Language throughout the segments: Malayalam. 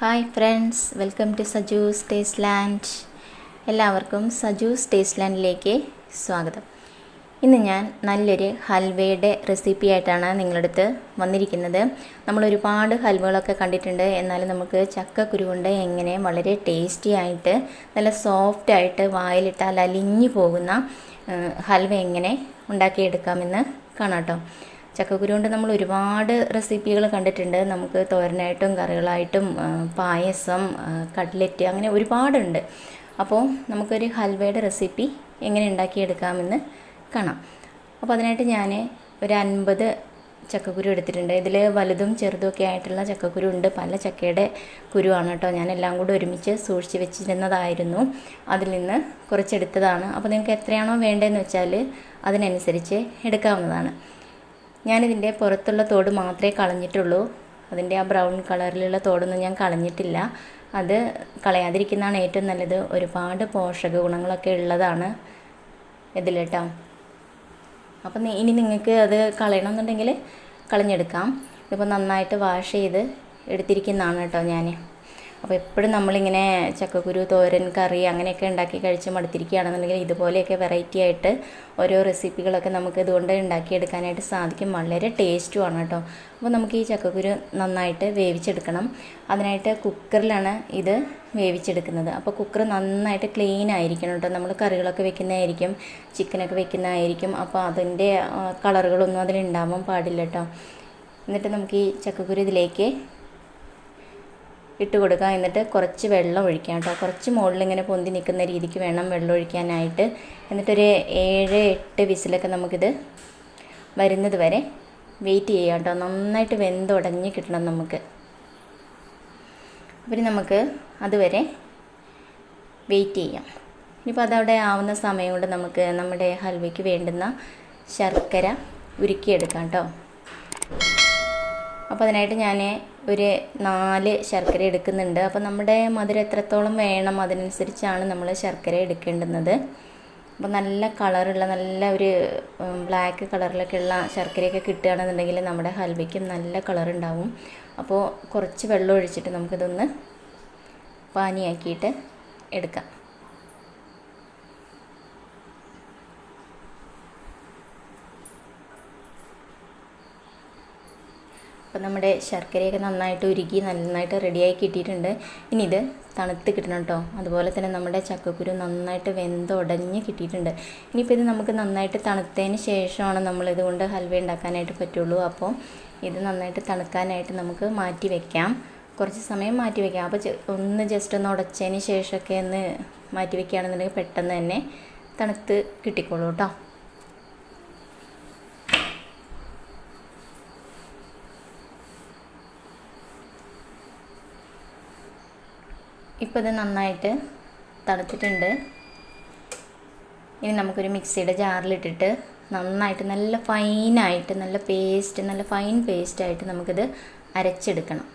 Hi friends, welcome to Saju's Tasteland. എല്ലാവർക്കും സജൂസ് ടേസ്റ്റ്ലാൻഡിലേക്ക് സ്വാഗതം. ഇന്ന് ഞാൻ നല്ലൊരു ഹൽവയുടെ റെസിപ്പി ആയിട്ടാണ് നിങ്ങളുടെ അടുത്ത് വന്നിരിക്കുന്നത്. നമ്മൾ ഒരുപാട് ഹൽവകളൊക്കെ കണ്ടിട്ടുണ്ട്, എന്നാലും നമുക്ക് ചക്കക്കുരു കൊണ്ട് എങ്ങനെ വളരെ ടേസ്റ്റി ആയിട്ട് നല്ല സോഫ്റ്റായിട്ട് വായിലിട്ടാൽ അലിഞ്ഞു പോകുന്ന ഹൽവ എങ്ങനെ ഉണ്ടാക്കിയെടുക്കാമെന്ന് കാണാം കേട്ടോ. ചക്കക്കുരു കൊണ്ട് നമ്മൾ ഒരുപാട് റെസിപ്പികൾ കണ്ടിട്ടുണ്ട്. നമുക്ക് തോരനായിട്ടും കറികളായിട്ടും പായസം, കട്ട്ലറ്റ്, അങ്ങനെ ഒരുപാടുണ്ട്. അപ്പോൾ നമുക്കൊരു ഹൽവയുടെ റെസിപ്പി എങ്ങനെ ഉണ്ടാക്കിയെടുക്കാമെന്ന് കാണാം. അപ്പോൾ അതിനായിട്ട് ഞാൻ ഒരു 50 ചക്കക്കുരു എടുത്തിട്ടുണ്ട്. ഇതിൽ വലുതും ചെറുതുമൊക്കെ ആയിട്ടുള്ള ചക്കക്കുരു ഉണ്ട്. പല ചക്കയുടെ കുരുവാണ് കേട്ടോ. ഞാനെല്ലാം കൂടെ ഒരുമിച്ച് സൂക്ഷിച്ച് വെച്ചിരുന്നതായിരുന്നു. അതിൽ നിന്ന് കുറച്ചെടുത്തതാണ്. അപ്പോൾ നിങ്ങൾക്ക് എത്രയാണോ വേണ്ടതെന്ന് വെച്ചാൽ അതിനനുസരിച്ച് എടുക്കാവുന്നതാണ്. ഞാനിതിൻ്റെ പുറത്തുള്ള തോട് മാത്രമേ കളഞ്ഞിട്ടുള്ളൂ. അതിൻ്റെ ആ ബ്രൗൺ കളറിലുള്ള തോടൊന്നും ഞാൻ കളഞ്ഞിട്ടില്ല. അത് കളയാതിരിക്കുന്നതാണ് ഏറ്റവും നല്ലത്. ഒരുപാട് പോഷക ഗുണങ്ങളൊക്കെ ഉള്ളതാണ് ഇതിൽ കേട്ടോ. അപ്പം ഇനി നിങ്ങൾക്ക് അത് കളയണമെന്നുണ്ടെങ്കിൽ കളഞ്ഞെടുക്കാം. ഇതിപ്പോൾ നന്നായിട്ട് വാഷ് ചെയ്ത് എടുത്തിരിക്കുന്നതാണ് കേട്ടോ ഞാൻ. അപ്പോൾ എപ്പോഴും നമ്മളിങ്ങനെ ചക്കക്കുരു തോരൻ, കറി അങ്ങനെയൊക്കെ ഉണ്ടാക്കി കഴിച്ച് മടുത്തിരിക്കുകയാണെന്നുണ്ടെങ്കിൽ ഇതുപോലെയൊക്കെ വെറൈറ്റി ആയിട്ട് ഓരോ റെസിപ്പികളൊക്കെ നമുക്ക് ഇതുകൊണ്ട് ഉണ്ടാക്കിയെടുക്കാനായിട്ട് സാധിക്കും. വളരെ ടേസ്റ്റുമാണ് കേട്ടോ. അപ്പോൾ നമുക്ക് ഈ ചക്കക്കുരു നന്നായിട്ട് വേവിച്ചെടുക്കണം. അതിനായിട്ട് കുക്കറിലാണ് ഇത് വേവിച്ചെടുക്കുന്നത്. അപ്പോൾ കുക്കർ നന്നായിട്ട് ക്ലീൻ ആയിരിക്കണം കേട്ടോ. നമ്മൾ കറികളൊക്കെ വെക്കുന്നതായിരിക്കും, ചിക്കനൊക്കെ വെക്കുന്നതായിരിക്കും. അപ്പോൾ അതിൻ്റെ കളറുകളൊന്നും അതിലുണ്ടാവാൻ പാടില്ല കേട്ടോ. എന്നിട്ട് നമുക്ക് ഈ ചക്കക്കുരു ഇതിലേക്ക് ഇട്ട് കൊടുക്കുക. എന്നിട്ട് കുറച്ച് വെള്ളം ഒഴിക്കാം കേട്ടോ. കുറച്ച് മുകളിൽ ഇങ്ങനെ പൊന്തി നിൽക്കുന്ന രീതിക്ക് വേണം വെള്ളം ഒഴിക്കാനായിട്ട്. എന്നിട്ടൊരു 7-8 വിസിലൊക്കെ നമുക്കിത് വരുന്നത് വരെ വെയിറ്റ് ചെയ്യാം കേട്ടോ. നന്നായിട്ട് വെന്തുടഞ്ഞ് കിട്ടണം നമുക്ക്. അപ്പോൾ നമുക്ക് അതുവരെ വെയിറ്റ് ചെയ്യാം. ഇനിയിപ്പോൾ അതവിടെ ആവുന്ന സമയം കൊണ്ട് നമുക്ക് നമ്മുടെ ഹൽവയ്ക്ക് വേണ്ടുന്ന ശർക്കര ഉരുക്കിയെടുക്കാം കേട്ടോ. അപ്പോൾ അതിനായിട്ട് ഞാൻ ഒരു 4 ശർക്കര എടുക്കുന്നുണ്ട്. അപ്പോൾ നമ്മുടെ മധുരം എത്രത്തോളം വേണം അതിനനുസരിച്ചാണ് നമ്മൾ ശർക്കര എടുക്കേണ്ടുന്നത്. അപ്പോൾ നല്ല കളറുള്ള, നല്ല ഒരു ബ്ലാക്ക് കളറിലൊക്കെ ഉള്ള ശർക്കരയൊക്കെ കിട്ടുകയാണെന്നുണ്ടെങ്കിൽ നമ്മുടെ ഹൽവയ്ക്കും നല്ല കളറുണ്ടാവും. അപ്പോൾ കുറച്ച് വെള്ളം ഒഴിച്ചിട്ട് നമുക്കിതൊന്ന് പാനിയാക്കിയിട്ട് എടുക്കാം. അപ്പോൾ നമ്മുടെ ശർക്കരയൊക്കെ നന്നായിട്ട് ഉരുക്കി നന്നായിട്ട് റെഡിയായി കിട്ടിയിട്ടുണ്ട്. ഇനി ഇത് തണുത്ത് കിട്ടണം കേട്ടോ. അതുപോലെ തന്നെ നമ്മുടെ ചക്കക്കുരു നന്നായിട്ട് വെന്തുടഞ്ഞ് കിട്ടിയിട്ടുണ്ട്. ഇനിയിപ്പോൾ ഇത് നമുക്ക് നന്നായിട്ട് തണുത്തതിന് ശേഷമാണ് നമ്മളിതുകൊണ്ട് ഹൽവ ഉണ്ടാക്കാനായിട്ട് പറ്റുള്ളൂ. അപ്പോൾ ഇത് നന്നായിട്ട് തണുക്കാനായിട്ട് നമുക്ക് മാറ്റി വയ്ക്കാം. കുറച്ച് സമയം മാറ്റി വയ്ക്കാം. അപ്പോൾ ഒന്ന് ജസ്റ്റ് ഒന്ന് ഉടച്ചതിന് ശേഷമൊക്കെ ഒന്ന് മാറ്റി വയ്ക്കുകയാണെന്നുണ്ടെങ്കിൽ പെട്ടെന്ന് തന്നെ തണുത്ത് കിട്ടിക്കോളൂ കേട്ടോ. ഇപ്പോൾ ഇത് നന്നായിട്ട് തണുത്തിട്ടുണ്ട്. ഇനി നമുക്കൊരു മിക്സിയുടെ ജാറിലിട്ടിട്ട് നന്നായിട്ട് നല്ല ഫൈനായിട്ട് നല്ല ഫൈൻ പേസ്റ്റായിട്ട് നമുക്കിത് അരച്ചെടുക്കണം.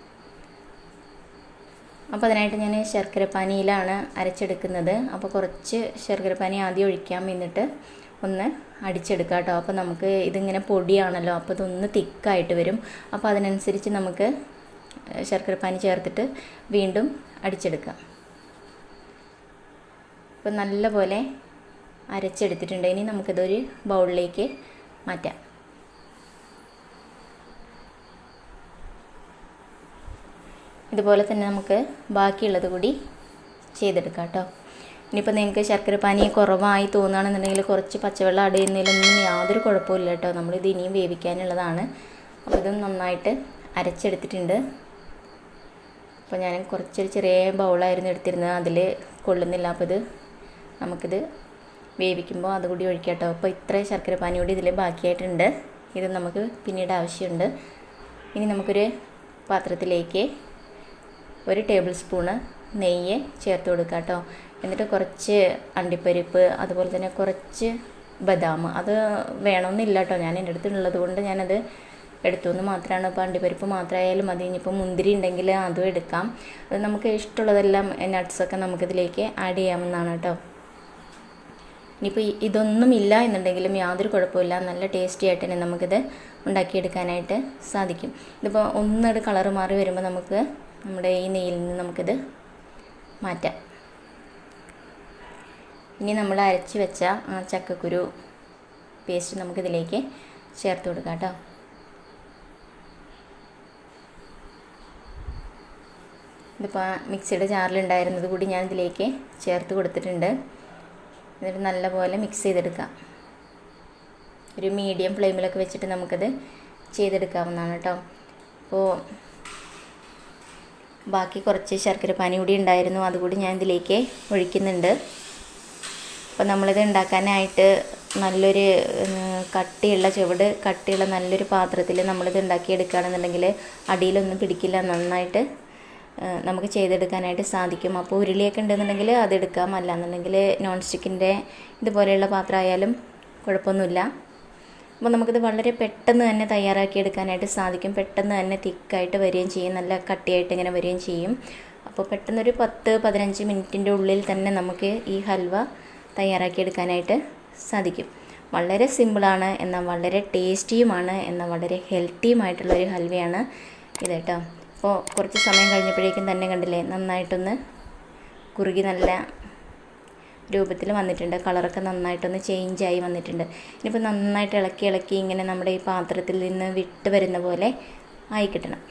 അപ്പോൾ അതിനായിട്ട് ഞാൻ ശർക്കരപ്പാനിയിലാണ് അരച്ചെടുക്കുന്നത്. അപ്പോൾ കുറച്ച് ശർക്കരപ്പാനി ആദ്യം ഒഴിക്കാം, എന്നിട്ട് ഒന്ന് അടിച്ചെടുക്കാം കേട്ടോ. അപ്പോൾ നമുക്ക് ഇതിങ്ങനെ പൊടിയാണല്ലോ, അപ്പോൾ ഇതൊന്ന് തിക്കായിട്ട് വരും. അപ്പോൾ അതിനനുസരിച്ച് നമുക്ക് ശർക്കരപ്പാനി ചേർത്തിട്ട് വീണ്ടും അടിച്ചെടുക്കാം. ഇപ്പം നല്ലപോലെ അരച്ചെടുത്തിട്ടുണ്ട്. ഇനി നമുക്കിതൊരു ബൗളിലേക്ക് മാറ്റാം. ഇതുപോലെ തന്നെ നമുക്ക് ബാക്കിയുള്ളത് കൂടി ചെയ്തെടുക്കാം കേട്ടോ. ഇനിയിപ്പോൾ നിങ്ങൾക്ക് ശർക്കരപ്പാനി കുറവായി തോന്നുകയാണെന്നുണ്ടെങ്കിൽ കുറച്ച് പച്ചവെള്ളം ആഡ് ചെയ്യുന്നതിലൊന്നും യാതൊരു കുഴപ്പമില്ല കേട്ടോ. നമ്മളിത് ഇനിയും വേവിക്കാനുള്ളതാണ്. അപ്പോൾ ഇത് നന്നായിട്ട് അരച്ചെടുത്തിട്ടുണ്ട്. അപ്പോൾ ഞാൻ കുറച്ചൊരു ചെറിയ ബൗളായിരുന്നു എടുത്തിരുന്നത്, അതിൽ കൊള്ളുന്നില്ല. അപ്പോൾ നമുക്കിത് വേവിക്കുമ്പോൾ അതുകൂടി ഒഴിക്കാം കേട്ടോ. അപ്പോൾ ഇത്ര ശർക്കരപ്പാനി കൂടി ഇതിൽ ബാക്കിയായിട്ടുണ്ട്. ഇത് നമുക്ക് പിന്നീട് ആവശ്യമുണ്ട്. ഇനി നമുക്കൊരു പാത്രത്തിലേക്ക് 1 ടേബിൾ സ്പൂണ് നെയ്യ് ചേർത്ത് കൊടുക്കാം കേട്ടോ. എന്നിട്ട് കുറച്ച് അണ്ടിപ്പരിപ്പ്, അതുപോലെ തന്നെ കുറച്ച് ബദാം, അത് വേണമെന്നില്ല കേട്ടോ. ഞാൻ എൻ്റെ അടുത്തുള്ളത് കൊണ്ട് ഞാനത് എടുത്തുനിന്ന് മാത്രമാണ്. ഇപ്പോൾ അണ്ടിപ്പരിപ്പ് മാത്രമായാലും മതി. ഇനിയിപ്പോൾ മുന്തിരി ഉണ്ടെങ്കിൽ അതും എടുക്കാം. അത് നമുക്ക് ഇഷ്ടമുള്ളതെല്ലാം നട്ട്സൊക്കെ നമുക്കിതിലേക്ക് ആഡ് ചെയ്യാവുന്നതാണ് കേട്ടോ. ഇനിയിപ്പോൾ ഇതൊന്നും ഇല്ല എന്നുണ്ടെങ്കിലും യാതൊരു കുഴപ്പമില്ല. നല്ല ടേസ്റ്റി ആയിട്ട് തന്നെ നമുക്കിത് ഉണ്ടാക്കിയെടുക്കാനായിട്ട് സാധിക്കും. ഇതിപ്പോൾ ഒന്നൊരു കളറ് മാറി വരുമ്പോൾ നമുക്ക് നമ്മുടെ ഈ നെയ്യിൽ നിന്ന് നമുക്കിത് മാറ്റാം. ഇനി നമ്മൾ അരച്ച് വെച്ച ആ ചക്കക്കുരു പേസ്റ്റ് നമുക്കിതിലേക്ക് ചേർത്ത് കൊടുക്കാം കേട്ടോ. ഇതിപ്പോൾ മിക്സിയുടെ ജാറിലുണ്ടായിരുന്നത് കൂടി ഞാൻ ഇതിലേക്ക് ചേർത്ത് കൊടുത്തിട്ടുണ്ട്. എന്നിട്ട് നല്ലപോലെ മിക്സ് ചെയ്തെടുക്കാം. ഒരു മീഡിയം ഫ്ലെയിമിലൊക്കെ വെച്ചിട്ട് നമുക്കത് ചെയ്തെടുക്കാവുന്നതാണ് കേട്ടോ. അപ്പോൾ ബാക്കി കുറച്ച് ശർക്കര പാനി കൂടി ഉണ്ടായിരുന്നു, അതുകൂടി ഞാൻ ഇതിലേക്ക് ഒഴിക്കുന്നുണ്ട്. അപ്പോൾ നമ്മളിത് ഉണ്ടാക്കാനായിട്ട് നല്ലൊരു കട്ടിയുള്ള നല്ലൊരു പാത്രത്തിൽ നമ്മളിത് ഉണ്ടാക്കിയെടുക്കുകയാണെന്നുണ്ടെങ്കിൽ അടിയിലൊന്നും പിടിക്കില്ല, നന്നായിട്ട് നമുക്ക് ചെയ്തെടുക്കാനായിട്ട് സാധിക്കും. അപ്പോൾ ഉരുളിയൊക്കെ ഉണ്ടെന്നുണ്ടെങ്കിൽ അതെടുക്കാം, അല്ലാന്നുണ്ടെങ്കിൽ നോൺ സ്റ്റിക്കിൻ്റെ ഇതുപോലെയുള്ള പാത്രമായാലും കുഴപ്പമൊന്നുമില്ല. അപ്പോൾ നമുക്കിത് വളരെ പെട്ടെന്ന് തന്നെ തയ്യാറാക്കിയെടുക്കാനായിട്ട് സാധിക്കും. പെട്ടെന്ന് തന്നെ തിക്കായിട്ട് വരികയും ചെയ്യും, നല്ല കട്ടിയായിട്ട് ഇങ്ങനെ വരികയും ചെയ്യും. അപ്പോൾ പെട്ടെന്നൊരു 10-15 മിനിറ്റിൻ്റെ ഉള്ളിൽ തന്നെ നമുക്ക് ഈ ഹൽവ തയ്യാറാക്കിയെടുക്കാനായിട്ട് സാധിക്കും. വളരെ സിമ്പിളാണ്, എന്നാൽ വളരെ ടേസ്റ്റിയുമാണ്, എന്നാൽ വളരെ ഹെൽത്തിയുമായിട്ടുള്ളൊരു ഹൽവയാണ് ഇത് കേട്ടോ. അപ്പോൾ കുറച്ച് സമയം കഴിഞ്ഞപ്പോഴേക്കും തന്നെ കണ്ടില്ലേ, നന്നായിട്ടൊന്ന് കുറുകി നല്ല രൂപത്തിൽ വന്നിട്ടുണ്ട്. കളറൊക്കെ നന്നായിട്ടൊന്ന് ചേഞ്ചായി വന്നിട്ടുണ്ട്. ഇനിയിപ്പോൾ നന്നായിട്ട് ഇളക്കി ഇങ്ങനെ നമ്മുടെ ഈ പാത്രത്തിൽ നിന്ന് വിട്ട് വരുന്ന പോലെ ആയി കിട്ടണം.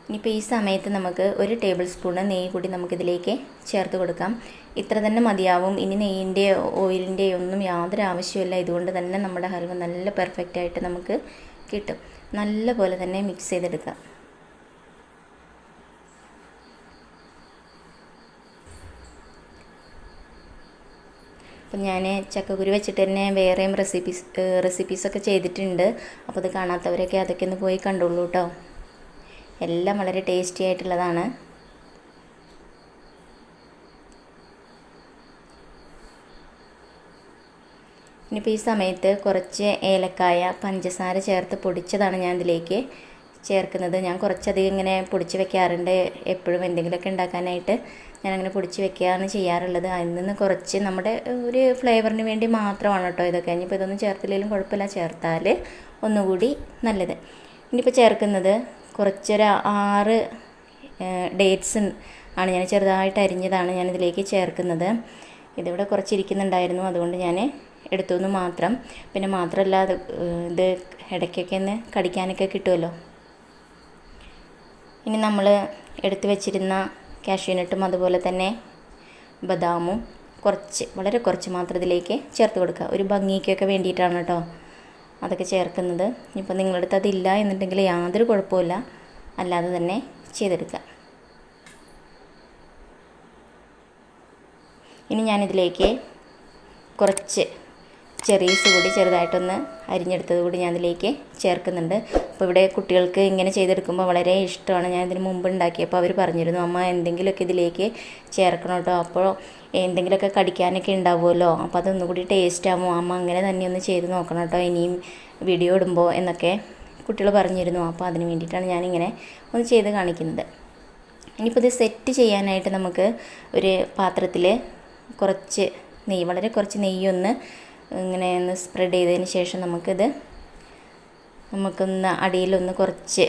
ഇനിയിപ്പോൾ ഈ സമയത്ത് നമുക്ക് 1 ടേബിൾ സ്പൂണ് നെയ്യ് കൂടി നമുക്കിതിലേക്ക് ചേർത്ത് കൊടുക്കാം. ഇത്ര തന്നെ മതിയാവും. ഇനി നെയ്യിൻ്റെ ഓയിലിൻ്റെ ഒന്നും യാതൊരു ആവശ്യമില്ല. ഇതുകൊണ്ട് തന്നെ നമ്മുടെ ഹൽവ നല്ല പെർഫെക്റ്റായിട്ട് നമുക്ക് കിട്ടും. നല്ല പോലെ തന്നെ മിക്സ് ചെയ്തെടുക്കാം. അപ്പം ഞാൻ ചക്കക്കുരു വെച്ചിട്ട് തന്നെ വേറെയും റെസിപ്പീസൊക്കെ ചെയ്തിട്ടുണ്ട്. അപ്പോൾ അത് കാണാത്തവരൊക്കെ അതൊക്കെ ഒന്ന് പോയി കണ്ടോളൂ കേട്ടോ. എല്ലാം വളരെ ടേസ്റ്റി ആയിട്ടുള്ളതാണ്. ഇനിയിപ്പോൾ ഈ സമയത്ത് കുറച്ച് ഏലക്കായ പഞ്ചസാര ചേർത്ത് പൊടിച്ചതാണ് ഞാൻ ഇതിലേക്ക് ചേർക്കുന്നത്. ഞാൻ കുറച്ചധികം ഇങ്ങനെ പൊടിച്ച് വെക്കാറുണ്ട്. എപ്പോഴും എന്തെങ്കിലുമൊക്കെ ഉണ്ടാക്കാനായിട്ട് ഞാനങ്ങനെ പൊടിച്ച് വെക്കുകയാണ് ചെയ്യാറുള്ളത്. അതിൽ നിന്ന് കുറച്ച് നമ്മുടെ ഒരു ഫ്ലേവറിന് വേണ്ടി മാത്രമാണ് കേട്ടോ ഇതൊക്കെ. ഇനിയിപ്പോൾ ഇതൊന്നും ചേർത്തില്ലെങ്കിലും കുഴപ്പമില്ല, ചേർത്താൽ ഒന്നുകൂടി നല്ലത്. ഇനിയിപ്പോൾ ചേർക്കുന്നത് കുറച്ചൊരു 6 ഡേറ്റ്സ് ആണ്, ഞാൻ ചെറുതായിട്ട് അരിഞ്ഞതാണ് ഞാനിതിലേക്ക് ചേർക്കുന്നത്. ഇതിവിടെ കുറച്ചിരിക്കുന്നുണ്ടായിരുന്നു, അതുകൊണ്ട് ഞാൻ എടുത്തു എന്ന് മാത്രം. പിന്നെ മാത്രമല്ല ഇത് ഇടയ്ക്കൊക്കെ ഒന്ന് കടിക്കാനൊക്കെ കിട്ടുമല്ലോ. ഇനി നമ്മൾ എടുത്തു വെച്ചിരുന്ന കാഷ്യൂനട്ടും അതുപോലെ തന്നെ ബദാമും വളരെ കുറച്ച് മാത്രം ഇതിലേക്ക് ചേർത്ത് കൊടുക്കുക. ഒരു ഭംഗിക്കൊക്കെ വേണ്ടിയിട്ടാണ് കേട്ടോ അതൊക്കെ ചേർക്കുന്നത്. ഇപ്പം നിങ്ങളുടെ അടുത്ത് അതില്ല എന്നുണ്ടെങ്കിൽ യാതൊരു കുഴപ്പമില്ല, അല്ലാതെ തന്നെ ചെയ്തെടുക്കുക. ഇനി ഞാനിതിലേക്ക് കുറച്ച് ചെറീസ് കൂടി ചെറുതായിട്ടൊന്ന് അരിഞ്ഞെടുത്തത് കൂടി ഞാൻ ഇതിലേക്ക് ചേർക്കുന്നുണ്ട്. അപ്പോൾ ഇവിടെ കുട്ടികൾക്ക് ഇങ്ങനെ ചെയ്തെടുക്കുമ്പോൾ വളരെ ഇഷ്ടമാണ്. ഞാൻ ഇതിന് മുമ്പ് ഉണ്ടാക്കിയപ്പോൾ അവർ പറഞ്ഞിരുന്നു, അമ്മ എന്തെങ്കിലുമൊക്കെ ഇതിലേക്ക് ചേർക്കണം കേട്ടോ, അപ്പോൾ എന്തെങ്കിലുമൊക്കെ കടിക്കാനൊക്കെ ഉണ്ടാവുമല്ലോ, അപ്പോൾ അതൊന്നുകൂടി ടേസ്റ്റ് ആകുമോ അമ്മ, അങ്ങനെ തന്നെ ഒന്ന് ചെയ്ത് നോക്കണം കേട്ടോ ഇനിയും വീഡിയോ ഇടുമ്പോൾ എന്നൊക്കെ കുട്ടികൾ പറഞ്ഞിരുന്നു. അപ്പോൾ അതിന് വേണ്ടിയിട്ടാണ് ഞാനിങ്ങനെ ഒന്ന് ചെയ്ത് കാണിക്കുന്നത്. ഇനിയിപ്പോൾ ഇത് സെറ്റ് ചെയ്യാനായിട്ട് നമുക്ക് ഒരു പാത്രത്തിൽ കുറച്ച് നെയ്യ്, വളരെ കുറച്ച് നെയ്യൊന്ന് ഇങ്ങനെ ഒന്ന് സ്പ്രെഡ് ചെയ്തതിന് ശേഷം നമുക്കൊന്ന് അടിയിലൊന്ന് കുറച്ച്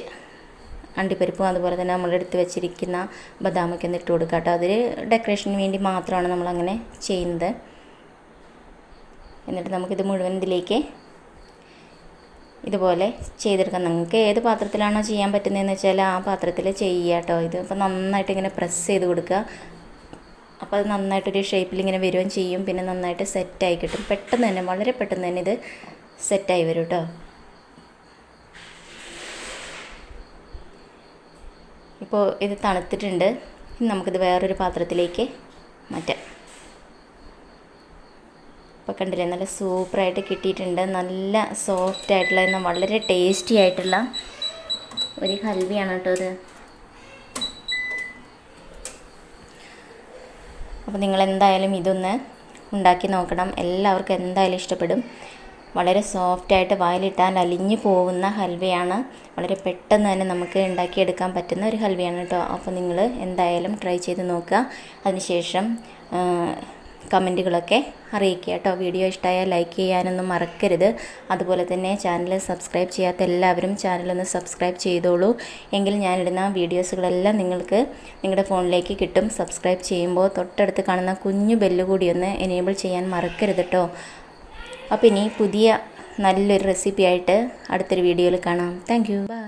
അണ്ടിപ്പരിപ്പും അതുപോലെ തന്നെ നമ്മളെടുത്ത് വെച്ചിരിക്കുന്ന ബദാമൊക്കെ ഒന്ന് ഇട്ട് കൊടുക്കാം കേട്ടോ. അതൊരു ഡെക്കറേഷന് വേണ്ടി മാത്രമാണ് നമ്മളങ്ങനെ ചെയ്യുന്നത്. എന്നിട്ട് നമുക്കിത് മുഴുവൻ ഇതിലേക്ക് ഇതുപോലെ ചെയ്തെടുക്കാം. നിങ്ങൾക്ക് ഏത് പാത്രത്തിലാണോ ചെയ്യാൻ പറ്റുന്നതെന്ന് വെച്ചാൽ ആ പാത്രത്തിൽ ചെയ്യുക കേട്ടോ. ഇത് ഇപ്പോൾ നന്നായിട്ട് ഇങ്ങനെ പ്രസ് ചെയ്ത് കൊടുക്കുക. അപ്പോൾ അത് നന്നായിട്ടൊരു ഷേപ്പിൽ ഇങ്ങനെ വരികയും ചെയ്യും. പിന്നെ നന്നായിട്ട് സെറ്റായി കിട്ടും. പെട്ടെന്ന് തന്നെ, വളരെ പെട്ടെന്ന് തന്നെ ഇത് സെറ്റായി വരും കേട്ടോ. ഇപ്പോൾ ഇത് തണുത്തിട്ടുണ്ട്. ഇനി നമുക്കിത് വേറൊരു പാത്രത്തിലേക്ക് മാറ്റാം. ഇപ്പോൾ കണ്ടില്ലേ, നല്ല സൂപ്പറായിട്ട് കിട്ടിയിട്ടുണ്ട്. നല്ല സോഫ്റ്റ് ആയിട്ടുള്ള, എന്നാൽ വളരെ ടേസ്റ്റി ആയിട്ടുള്ള ഒരു ഹൽവയാണ് കേട്ടോ ഇത്. അപ്പോൾ നിങ്ങളെന്തായാലും ഇതൊന്ന് ഉണ്ടാക്കി നോക്കണം. എല്ലാവർക്കും എന്തായാലും ഇഷ്ടപ്പെടും. വളരെ സോഫ്റ്റായിട്ട് വായിലിട്ടാൽ അലിഞ്ഞു പോകുന്ന ഹൽവയാണ്. വളരെ പെട്ടെന്ന് തന്നെ നമുക്ക് ഉണ്ടാക്കിയെടുക്കാൻ പറ്റുന്ന ഒരു ഹൽവയാണ് കേട്ടോ. അപ്പോൾ നിങ്ങൾ എന്തായാലും ട്രൈ ചെയ്ത് നോക്കുക. അതിനുശേഷം കമൻറ്റുകളൊക്കെ അറിയിക്കുക കേട്ടോ. വീഡിയോ ഇഷ്ടമായാൽ ലൈക്ക് ചെയ്യാനൊന്നും മറക്കരുത്. അതുപോലെ തന്നെ ചാനൽ സബ്സ്ക്രൈബ് ചെയ്യാത്ത എല്ലാവരും ചാനലൊന്ന് സബ്സ്ക്രൈബ് ചെയ്തോളൂ. എങ്കിൽ ഞാനിടുന്ന വീഡിയോസുകളെല്ലാം നിങ്ങൾക്ക് നിങ്ങളുടെ ഫോണിലേക്ക് കിട്ടും. സബ്സ്ക്രൈബ് ചെയ്യുമ്പോൾ തൊട്ടടുത്ത് കാണുന്ന കുഞ്ഞു ബെല്ല് കൂടി ഒന്ന് എനേബിൾ ചെയ്യാൻ മറക്കരുത് കേട്ടോ. അപ്പോൾ ഇനി പുതിയ നല്ലൊരു റെസിപ്പി ആയിട്ട് അടുത്തൊരു വീഡിയോയിൽ കാണാം. Thank you. ബൈ.